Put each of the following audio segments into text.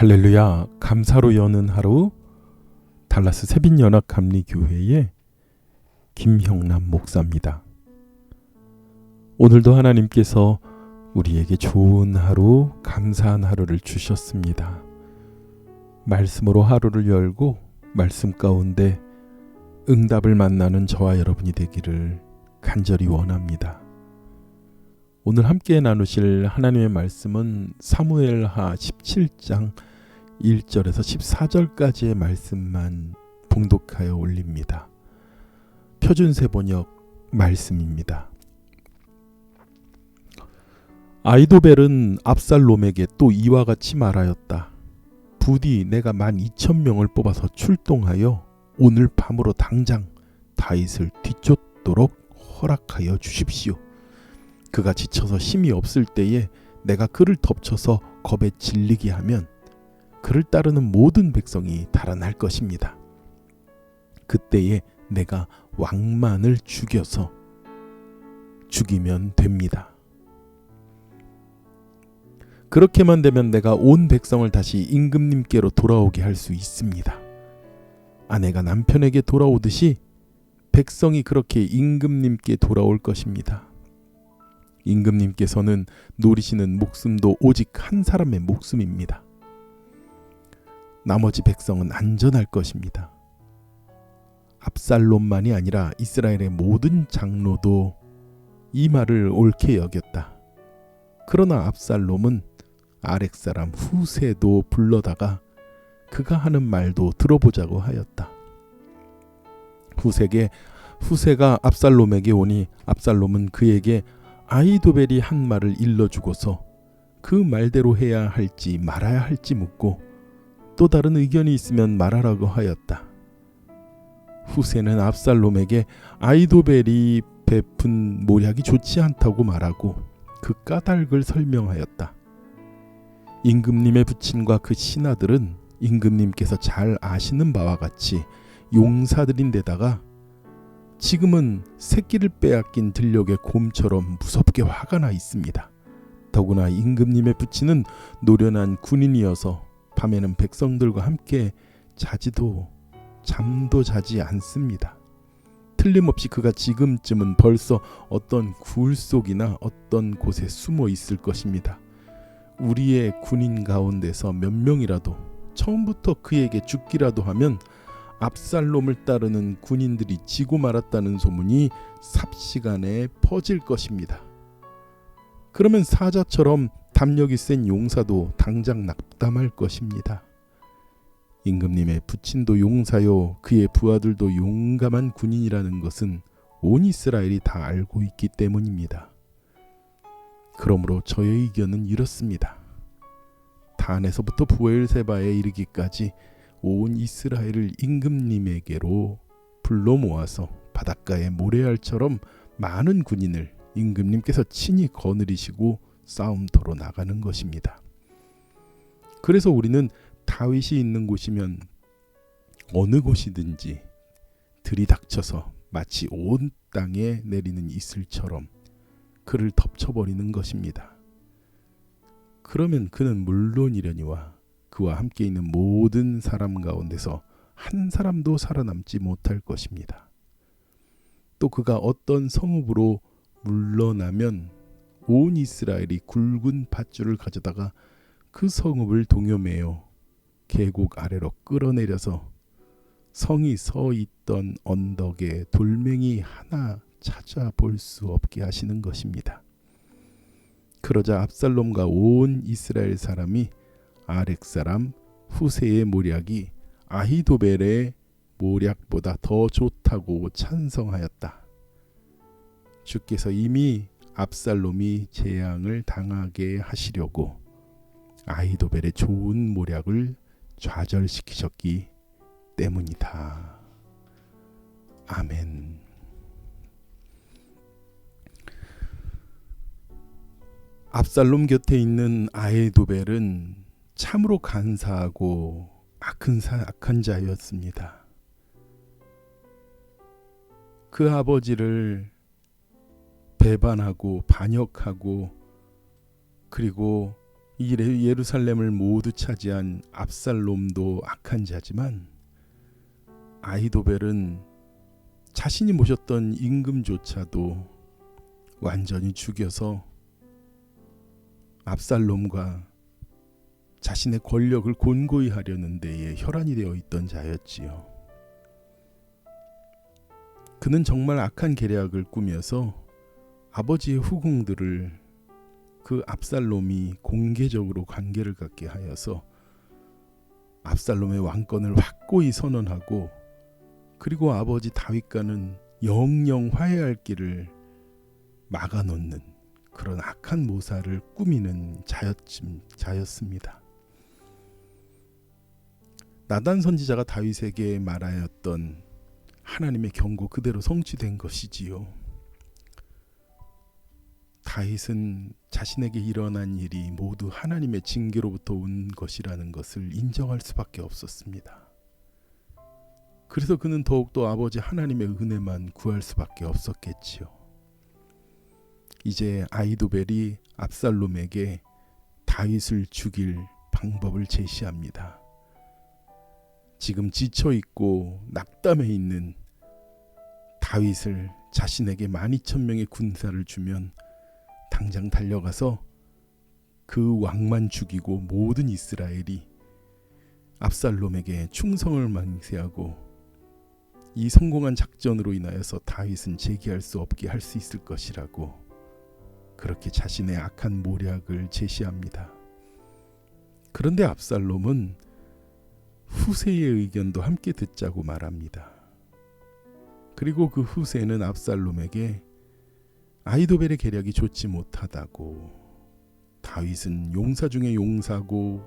할렐루야. 감사로 여는 하루, 달라스 세빈연합감리교회의 김형남 목사입니다. 오늘도 하나님께서 우리에게 좋은 하루, 감사한 하루를 주셨습니다. 말씀으로 하루를 열고 말씀 가운데 응답을 만나는 저와 여러분이 되기를 간절히 원합니다. 오늘 함께 나누실 하나님의 말씀은 사무엘하 17장 1절에서 14절까지의 말씀만 봉독하여 올립니다. 표준세 번역 말씀입니다. 아히도벨은 압살롬에게 또 이와 같이 말하였다. 부디 내가 12,000명을 뽑아서 출동하여 오늘 밤으로 당장 다윗을 뒤쫓도록 허락하여 주십시오. 그가 지쳐서 힘이 없을 때에 내가 그를 덮쳐서 겁에 질리게 하면 그를 따르는 모든 백성이 달아날 것입니다. 그때에 내가 왕만을 죽여서 죽이면 됩니다. 그렇게만 되면 내가 온 백성을 다시 임금님께로 돌아오게 할 수 있습니다. 아내가 남편에게 돌아오듯이 백성이 그렇게 임금님께 돌아올 것입니다. 임금님께서는 노리시는 목숨도 오직 한 사람의 목숨입니다. 나머지 백성은 안전할 것입니다. 압살롬만이 아니라 이스라엘의 모든 장로도 이 말을 옳게 여겼다. 그러나 압살롬은 아렉 사람 후세도 불러다가 그가 하는 말도 들어보자고 하였다. 후세가 압살롬에게 오니 압살롬은 그에게 아히도벨이 한 말을 일러주고서 그 말대로 해야 할지 말아야 할지 묻고 또 다른 의견이 있으면 말하라고 하였다. 후세는 압살롬에게 아히도벨이 베푼 모략이 좋지 않다고 말하고 그 까닭을 설명하였다. 임금님의 부친과 그 신하들은 임금님께서 잘 아시는 바와 같이 용사들인데다가 지금은 새끼를 빼앗긴 들녘의 곰처럼 무섭게 화가 나 있습니다. 더구나 임금님의 부친은 노련한 군인이어서 밤에는 백성들과 함께 자지도 잠도 자지 않습니다. 틀림없이 그가 지금쯤은 벌써 어떤 굴 속이나 어떤 곳에 숨어 있을 것입니다. 우리의 군인 가운데서 몇 명이라도 처음부터 그에게 죽기라도 하면 압살롬을 따르는 군인들이 지고 말았다는 소문이 삽시간에 퍼질 것입니다. 그러면 사자처럼 담력이 센 용사도 당장 낙담할 것입니다. 임금님의 부친도 용사요 그의 부하들도 용감한 군인이라는 것은 온 이스라엘이 다 알고 있기 때문입니다. 그러므로 저의 의견은 이렇습니다. 단에서부터 브엘세바에 이르기까지 온 이스라엘을 임금님에게로 불러 모아서 바닷가의 모래알처럼 많은 군인을 임금님께서 친히 거느리시고 싸움터로 나가는 것입니다. 그래서 우리는 다윗이 있는 곳이면 어느 곳이든지 들이닥쳐서 마치 온 땅에 내리는 이슬처럼 그를 덮쳐버리는 것입니다. 그러면 그는 물론이려니와 그와 함께 있는 모든 사람 가운데서 한 사람도 살아남지 못할 것입니다. 또 그가 어떤 성읍으로 물러나면 온 이스라엘이 굵은 밧줄을 가져다가 그 성읍을 동요매어 계곡 아래로 끌어내려서 성이 서 있던 언덕에 돌멩이 하나 찾아볼 수 없게 하시는 것입니다. 그러자 압살롬과 온 이스라엘 사람이 아렉 사람 후세의 모략이 아히도벨의 모략보다 더 좋다고 찬성하였다. 주께서 이미 압살롬이 재앙을 당하게 하시려고 아히도벨의 좋은 모략을 좌절시키셨기 때문이다. 아멘. 압살롬 곁에 있는 아히도벨은 참으로 간사하고 악한 자였습니다. 그 아버지를 배반하고 반역하고 그리고 이 예루살렘을 모두 차지한 압살롬도 악한 자지만 아히도벨은 자신이 모셨던 임금조차도 완전히 죽여서 압살롬과 자신의 권력을 곤고히 하려는 데에 혈안이 되어 있던 자였지요. 그는 정말 악한 계략을 꾸며서 아버지의 후궁들을 그 압살롬이 공개적으로 관계를 갖게 하여서 압살롬의 왕권을 확고히 선언하고, 그리고 아버지 다윗과는 영영 화해할 길을 막아놓는 그런 악한 모사를 꾸미는 자였습니다. 나단 선지자가 다윗에게 말하였던 하나님의 경고 그대로 성취된 것이지요. 다윗은 자신에게 일어난 일이 모두 하나님의 징계로부터 온 것이라는 것을 인정할 수밖에 없었습니다. 그래서 그는 더욱더 아버지 하나님의 은혜만 구할 수밖에 없었겠지요. 이제 아히도벨이 압살롬에게 다윗을 죽일 방법을 제시합니다. 지금 지쳐있고 낙담해 있는 다윗을 자신에게 12,000명의 군사를 주면 당장 달려가서 그 왕만 죽이고 모든 이스라엘이 압살롬에게 충성을 맹세하고 이 성공한 작전으로 인하여서 다윗은 재기할 수 없게 할 수 있을 것이라고 그렇게 자신의 악한 모략을 제시합니다. 그런데 압살롬은 후세의 의견도 함께 듣자고 말합니다. 그리고 그 후세는 압살롬에게 아히도벨의 계략이 좋지 못하다고, 다윗은 용사 중에 용사고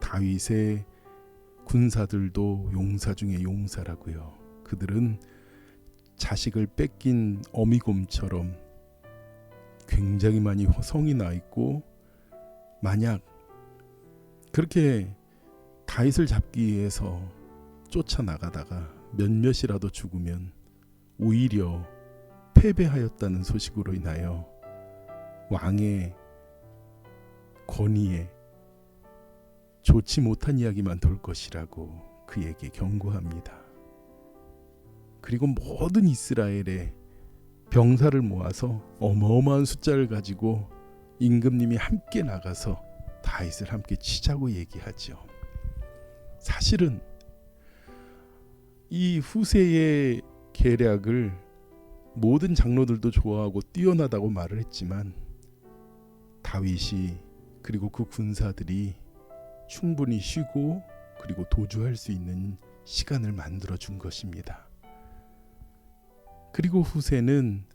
다윗의 군사들도 용사 중에 용사라고요. 그들은 자식을 뺏긴 어미곰처럼 굉장히 많이 성이 나 있고, 만약 그렇게 다윗을 잡기 위해서 쫓아나가다가 몇몇이라도 죽으면 오히려 패배하였다는 소식으로 인하여 왕의 권위에 좋지 못한 이야기만 돌 것이라고 그에게 경고합니다. 그리고 모든 이스라엘의 병사를 모아서 어마어마한 숫자를 가지고 임금님이 함께 나가서 다윗을 함께 치자고 얘기하죠. 사실은 이 후세의 계략을 모든 장로들도 좋아하고 뛰어나다고 말을 했지만 다윗이 그리고 그 군사들이 충분히 쉬고 그리고 도주할 수 있는 시간을 만들어 준 것입니다. 그리고 후세는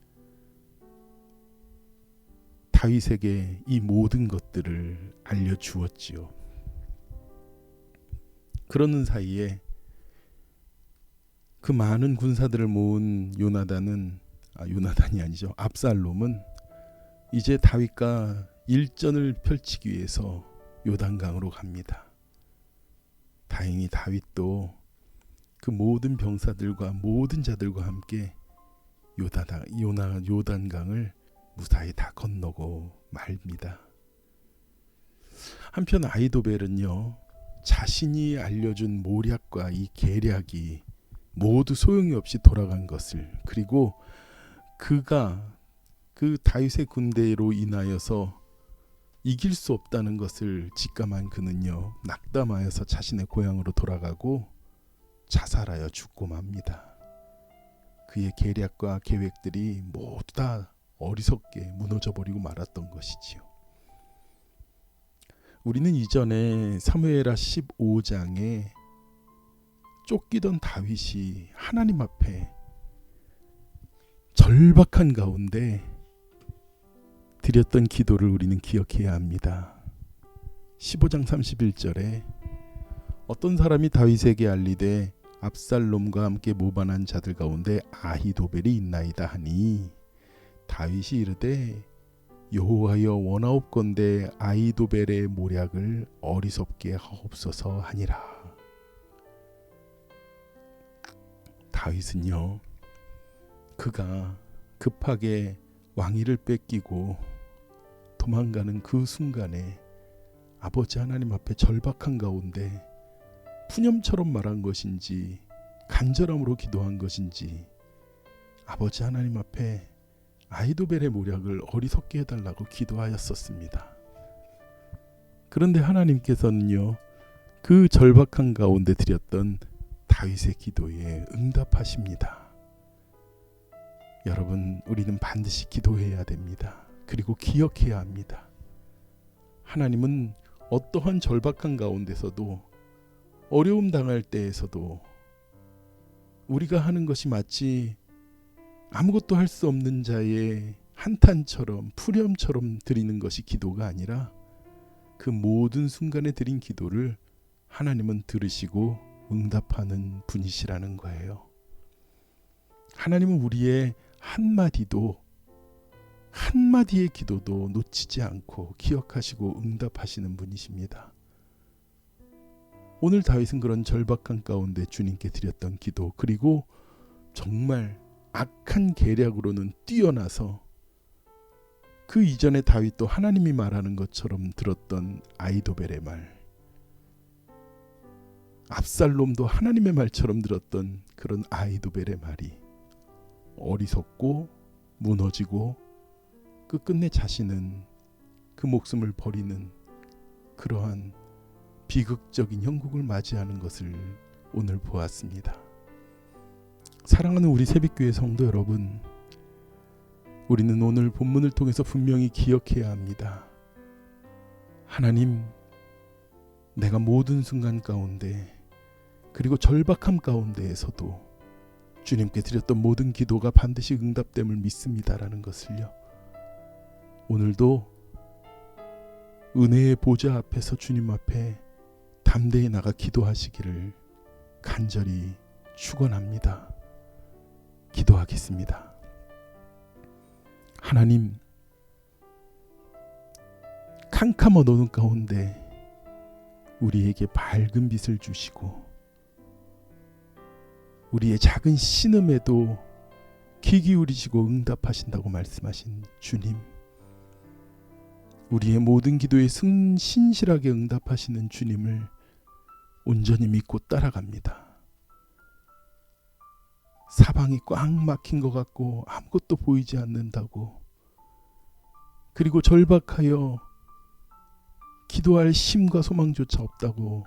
다윗에게 이 모든 것들을 알려주었지요. 그러는 사이에 그 많은 군사들을 모은 요나단이 아니죠. 압살롬은 이제 다윗과 일전을 펼치기 위해서 요단강으로 갑니다. 다행히 다윗도 그 모든 병사들과 모든 자들과 함께 요단강을 무사히 다 건너고 말입니다. 한편 아히도벨은요, 자신이 알려준 모략과 이 계략이 모두 소용이 없이 돌아간 것을, 그리고 그가 그 다윗의 군대로 인하여서 이길 수 없다는 것을 직감한 그는요, 낙담하여서 자신의 고향으로 돌아가고 자살하여 죽고 맙니다. 그의 계략과 계획들이 모두 다 어리석게 무너져버리고 말았던 것이지요. 우리는 이전에 사무엘하 15장에 쫓기던 다윗이 하나님 앞에 절박한 가운데 드렸던 기도를 우리는 기억해야 합니다. 15장 31절에 어떤 사람이 다윗에게 알리되 압살롬과 함께 모반한 자들 가운데 아히도벨이 있나이다 하니 다윗이 이르되 여호와여 원하옵건대 아히도벨의 모략을 어리석게 하옵소서 하니라. 다윗은요, 그가 급하게 왕위를 뺏기고 도망가는 그 순간에 아버지 하나님 앞에 절박한 가운데 푸념처럼 말한 것인지 간절함으로 기도한 것인지 아버지 하나님 앞에 아히도벨의 모략을 어리석게 해달라고 기도하였었습니다. 그런데 하나님께서는요, 그 절박한 가운데 드렸던 다윗의 기도에 응답하십니다. 여러분, 우리는 반드시 기도해야 됩니다. 그리고 기억해야 합니다. 하나님은 어떠한 절박한 가운데서도, 어려움 당할 때에서도 우리가 하는 것이 마치 아무것도 할 수 없는 자의 한탄처럼 푸렴처럼 드리는 것이 기도가 아니라 그 모든 순간에 드린 기도를 하나님은 들으시고 응답하는 분이시라는 거예요. 하나님은 우리의 한마디의 기도도 놓치지 않고 기억하시고 응답하시는 분이십니다. 오늘 다윗은 그런 절박한 가운데 주님께 드렸던 기도, 그리고 정말 악한 계략으로는 뛰어나서 그 이전에 다윗도 하나님이 말하는 것처럼 들었던 아히도벨의 말, 압살롬도 하나님의 말처럼 들었던 그런 아히도벨의 말이 어리석고 무너지고 끝끝내 자신은 그 목숨을 버리는 그러한 비극적인 형국을 맞이하는 것을 오늘 보았습니다. 사랑하는 우리 새벽교회 성도 여러분, 우리는 오늘 본문을 통해서 분명히 기억해야 합니다. 하나님, 내가 모든 순간 가운데 그리고 절박함 가운데에서도 주님께 드렸던 모든 기도가 반드시 응답됨을 믿습니다라는 것을요, 오늘도 은혜의 보좌 앞에서 주님 앞에 담대히 나가 기도하시기를 간절히 축원합니다. 기도하겠습니다. 하나님, 캄캄한 어둠 가운데 우리에게 밝은 빛을 주시고 우리의 작은 신음에도 귀 기울이시고 응답하신다고 말씀하신 주님, 우리의 모든 기도에 신실하게 응답하시는 주님을 온전히 믿고 따라갑니다. 사방이 꽉 막힌 것 같고 아무것도 보이지 않는다고, 그리고 절박하여 기도할 힘과 소망조차 없다고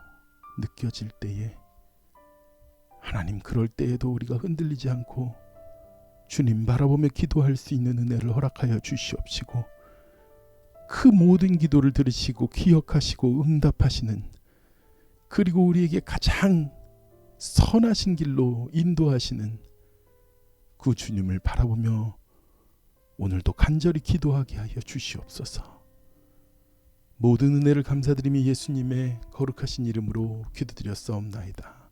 느껴질 때에, 하나님, 그럴 때에도 우리가 흔들리지 않고 주님 바라보며 기도할 수 있는 은혜를 허락하여 주시옵시고, 그 모든 기도를 들으시고 기억하시고 응답하시는, 그리고 우리에게 가장 선하신 길로 인도하시는 그 주님을 바라보며 오늘도 간절히 기도하게 하여 주시옵소서. 모든 은혜를 감사드리며 예수님의 거룩하신 이름으로 기도드렸사옵나이다.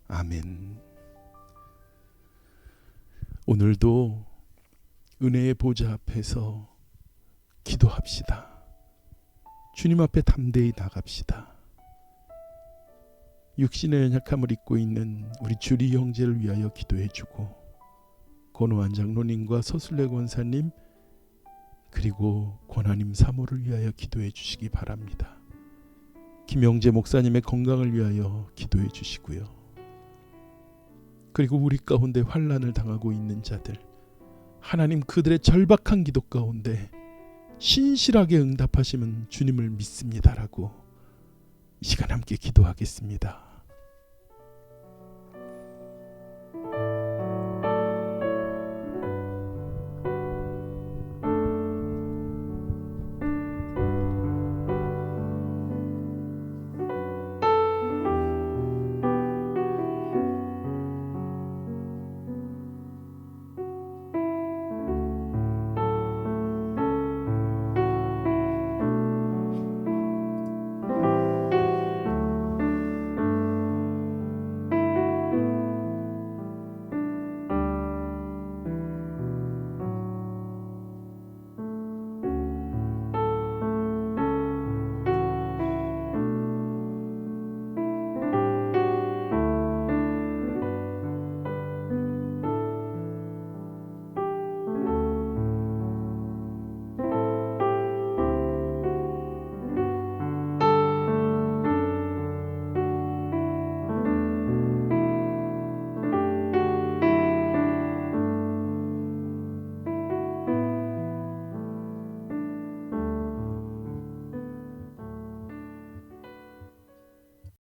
아멘. 오늘도 은혜의 보좌 앞에서 기도합시다. 주님 앞에 담대히 나갑시다. 육신의 연약함을 입고 있는 우리 주리 형제를 위하여 기도해주고, 권호한 장로님과 서술래 권사님 그리고 권하님 사모를 위하여 기도해 주시기 바랍니다. 김영재 목사님의 건강을 위하여 기도해 주시고요. 그리고 우리 가운데 환난을 당하고 있는 자들, 하나님, 그들의 절박한 기도 가운데 신실하게 응답하시면 주님을 믿습니다라고 이 시간 함께 기도하겠습니다.